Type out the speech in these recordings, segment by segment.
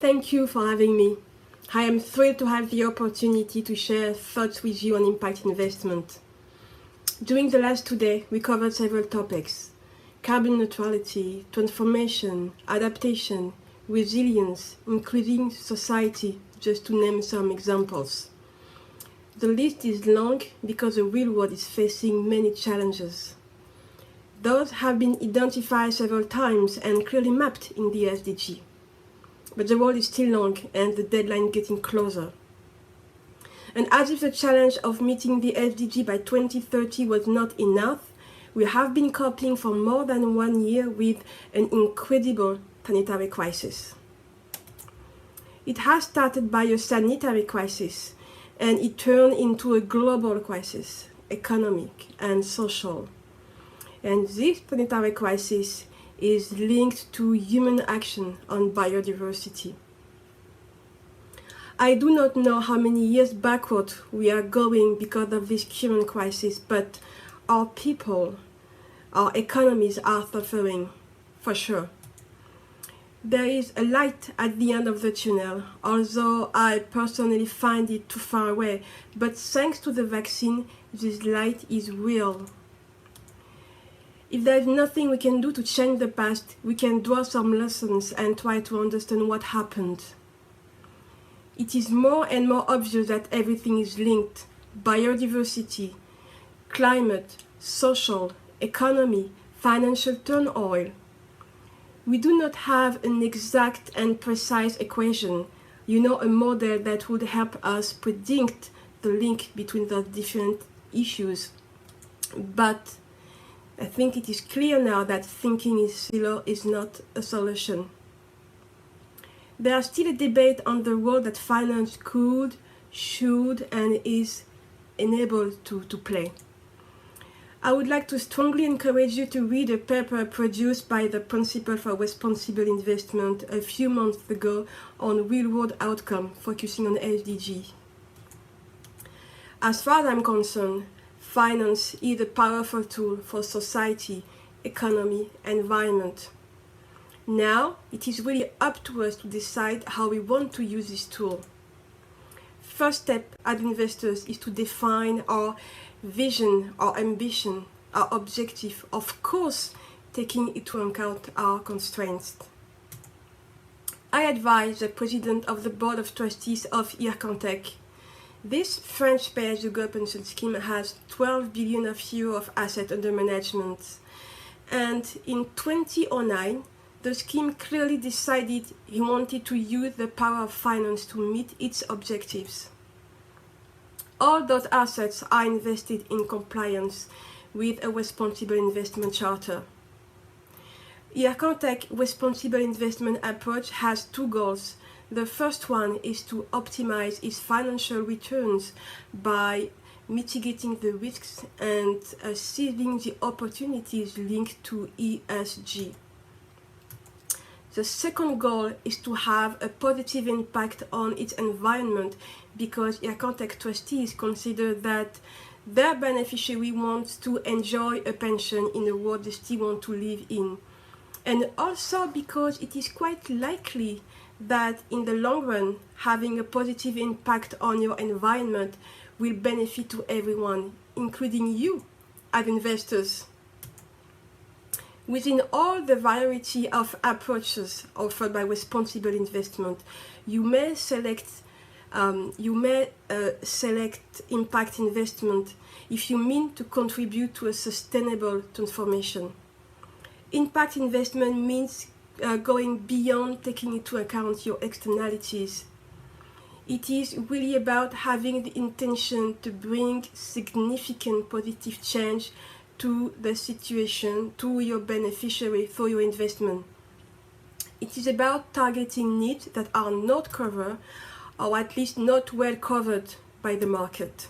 Thank you for having me. I am thrilled to have the opportunity to share thoughts with you on impact investment. During the last 2 days, we covered several topics: carbon neutrality, transformation, adaptation, resilience, including society, just to name some examples. The list is long because the real world is facing many challenges. Those have been identified several times and clearly mapped in the SDG. But the road is still long and the deadline getting closer. And as if the challenge of meeting the SDG by 2030 was not enough, we have been coping for more than 1 year with an incredible planetary crisis. It has started by a sanitary crisis, and it turned into a global crisis, economic and social. And this planetary crisis is linked to human action on biodiversity. I do not know how many years backward we are going because of this current crisis, but our people, our economies are suffering, for sure. There is a light at the end of the tunnel, although I personally find it too far away, but thanks to the vaccine, this light is real. If there is nothing we can do to change the past, we can draw some lessons and try to understand what happened. It is more and more obvious that everything is linked: biodiversity, climate, social, economy, financial turmoil. We do not have an exact and precise equation, a model that would help us predict the link between the different issues. But I think it is clear now that thinking in silo is not a solution. There is still a debate on the role that finance could, should, and is enabled to play. I would like to strongly encourage you to read a paper produced by the Principle for Responsible Investment a few months ago on real-world outcome, focusing on SDG. As far as I'm concerned, finance is a powerful tool for society, economy, environment. Now, it is really up to us to decide how we want to use this tool. First step as investors is to define our vision, our ambition, our objective, of course, taking into account our constraints. I advise the president of the board of trustees of Ircantec. This French pay-as-you-go pension scheme has 12 billion euro of assets under management. And in 2009, the scheme clearly decided he wanted to use the power of finance to meet its objectives. All those assets are invested in compliance with a responsible investment charter. Ircantec responsible investment approach has two goals. The first one is to optimize its financial returns by mitigating the risks and seizing the opportunities linked to ESG. The second goal is to have a positive impact on its environment, because Ircantec trustees consider that their beneficiary wants to enjoy a pension in a world they still want to live in. And also because it is quite likely that in the long run, having a positive impact on your environment will benefit to everyone, including you as investors. Within all the variety of approaches offered by responsible investment, you may select impact investment if you mean to contribute to a sustainable transformation. Impact investment means going beyond taking into account your externalities. It is really about having the intention to bring significant positive change to the situation, to your beneficiary for your investment. It is about targeting needs that are not covered, or at least not well covered by the market.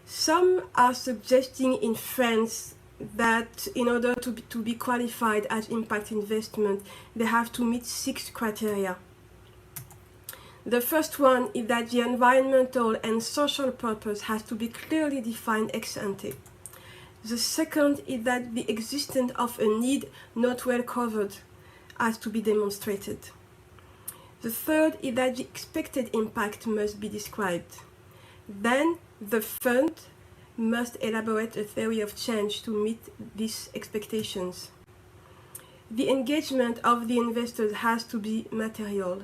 Some are suggesting in France that in order to be qualified as impact investment, they have to meet 6 criteria. The first one is that the environmental and social purpose has to be clearly defined ex ante. The second is that the existence of a need not well covered has to be demonstrated. The third is that the expected impact must be described. Then the fund must elaborate a theory of change to meet these expectations. The engagement of the investors has to be material,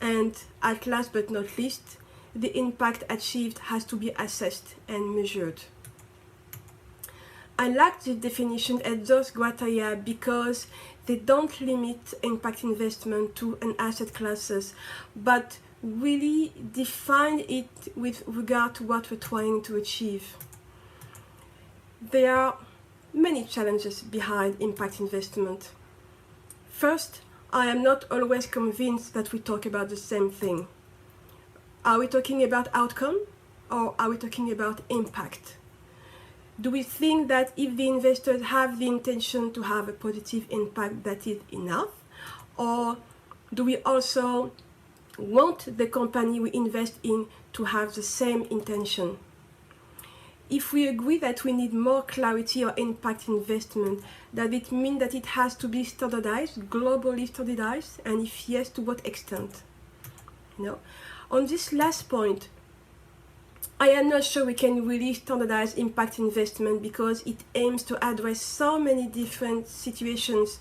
and at last but not least, the impact achieved has to be assessed and measured. I like this definition and those criteria because they don't limit impact investment to an asset classes, but really define it with regard to what we're trying to achieve. There are many challenges behind impact investment. First, I am not always convinced that we talk about the same thing. Are we talking about outcome or are we talking about impact? Do we think that if the investors have the intention to have a positive impact, that is enough? Or do we also want the company we invest in to have the same intention? If we agree that we need more clarity or impact investment, does it mean that it has to be standardized, globally standardized? And if yes, to what extent? No. On this last point, I am not sure we can really standardize impact investment because it aims to address so many different situations,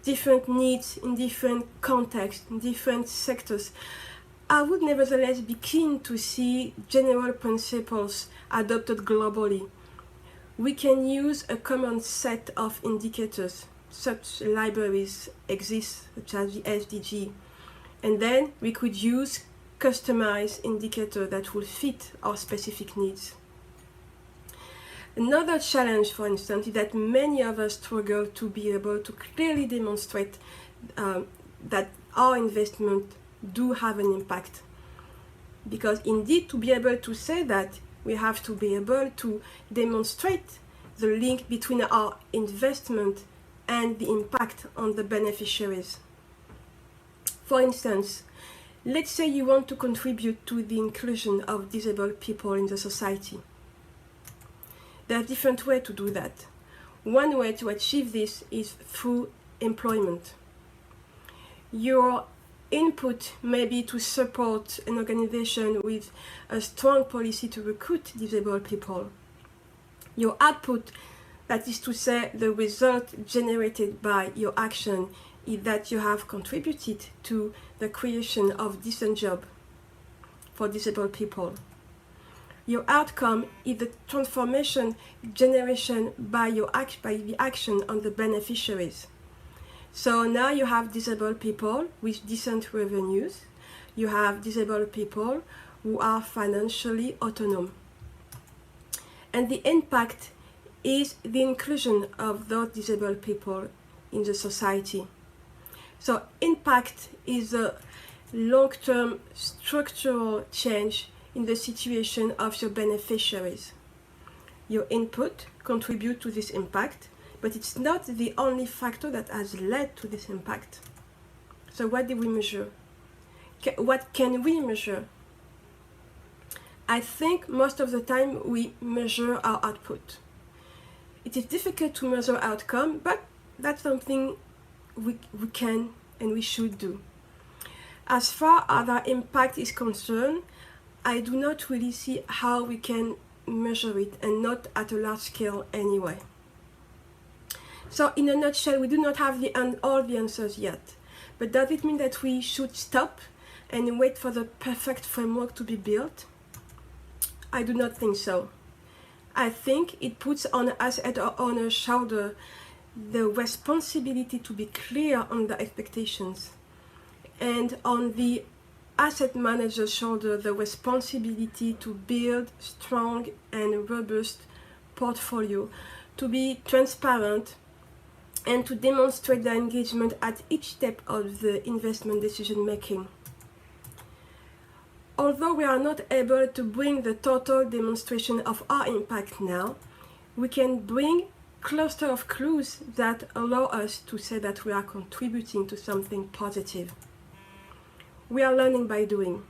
different needs in different contexts, in different sectors. I would nevertheless be keen to see general principles adopted globally. We can use a common set of indicators. Such libraries exist, such as the SDG. And then we could use customized indicators that will fit our specific needs. Another challenge, for instance, is that many of us struggle to be able to clearly demonstrate that our investment do have an impact. Because indeed, to be able to say that, we have to be able to demonstrate the link between our investment and the impact on the beneficiaries. For instance, let's say you want to contribute to the inclusion of disabled people in the society. There are different ways to do that. One way to achieve this is through employment. Your input may be to support an organization with a strong policy to recruit disabled people. Your output, that is to say, the result generated by your action, is that you have contributed to the creation of decent jobs for disabled people. Your outcome is the transformation generation by the action on the beneficiaries. So now you have disabled people with decent revenues. You have disabled people who are financially autonomous. And the impact is the inclusion of those disabled people in the society. So impact is a long-term structural change in the situation of your beneficiaries. Your input contributes to this impact, but it's not the only factor that has led to this impact. So what do we measure? What can we measure? I think most of the time we measure our output. It is difficult to measure outcome, but that's something we can and we should do. As far as our impact is concerned, I do not really see how we can measure it, and not at a large scale anyway. So in a nutshell, we do not have all the answers yet. But does it mean that we should stop and wait for the perfect framework to be built? I do not think so. I think it puts on us at our own shoulder the responsibility to be clear on the expectations, and on the asset manager's shoulder the responsibility to build strong and robust portfolio, to be transparent, and to demonstrate the engagement at each step of the investment decision making. Although we are not able to bring the total demonstration of our impact now, we can bring cluster of clues that allow us to say that we are contributing to something positive. We are learning by doing.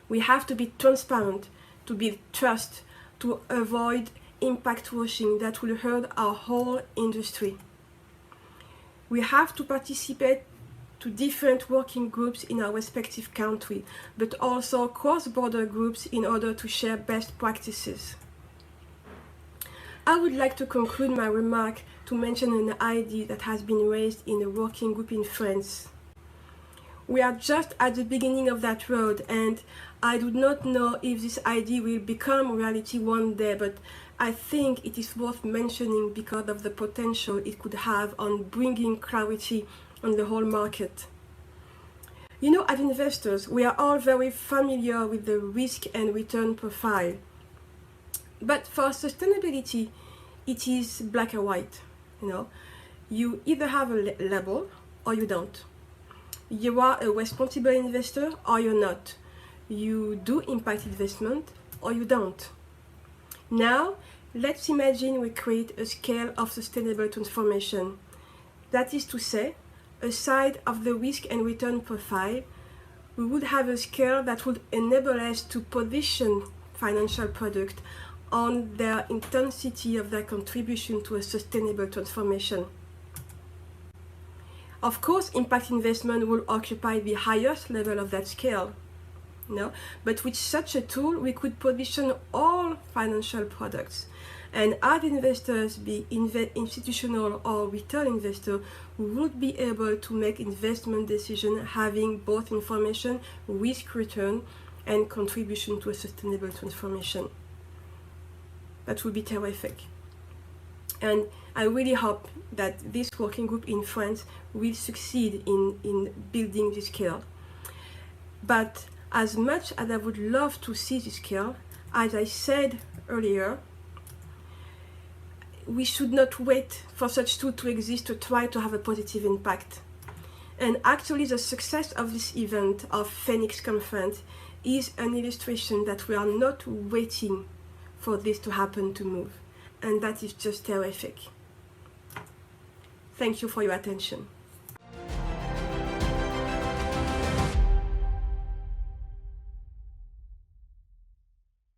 We have to be transparent, to build trust, to avoid impact washing that will hurt our whole industry. We have to participate to different working groups in our respective country, but also cross-border groups in order to share best practices. I would like to conclude my remark to mention an idea that has been raised in a working group in France. We are just at the beginning of that road, and I do not know if this idea will become reality one day, but I think it is worth mentioning because of the potential it could have on bringing clarity on the whole market. You know, as investors, we are all very familiar with the risk and return profile. But for sustainability, it is black and white. You know, you either have a label or you don't. You are a responsible investor or you're not. You do impact investment or you don't. Now, let's imagine we create a scale of sustainable transformation. That is to say, aside of the risk and return profile, we would have a scale that would enable us to position financial products on their intensity of their contribution to a sustainable transformation. Of course, impact investment will occupy the highest level of that scale. No? But with such a tool, we could position all financial products. And as investors, be institutional or retail investor, we would be able to make investment decisions having both information, risk return, and contribution to a sustainable transformation. That would be terrific. And I really hope that this working group in France will succeed in building this scale. But as much as I would love to see this scale, as I said earlier, we should not wait for such tool to exist to try to have a positive impact. And actually the success of this event of Phoenix Conference is an illustration that we are not waiting for this to happen to move. And that is just terrific. Thank you for your attention.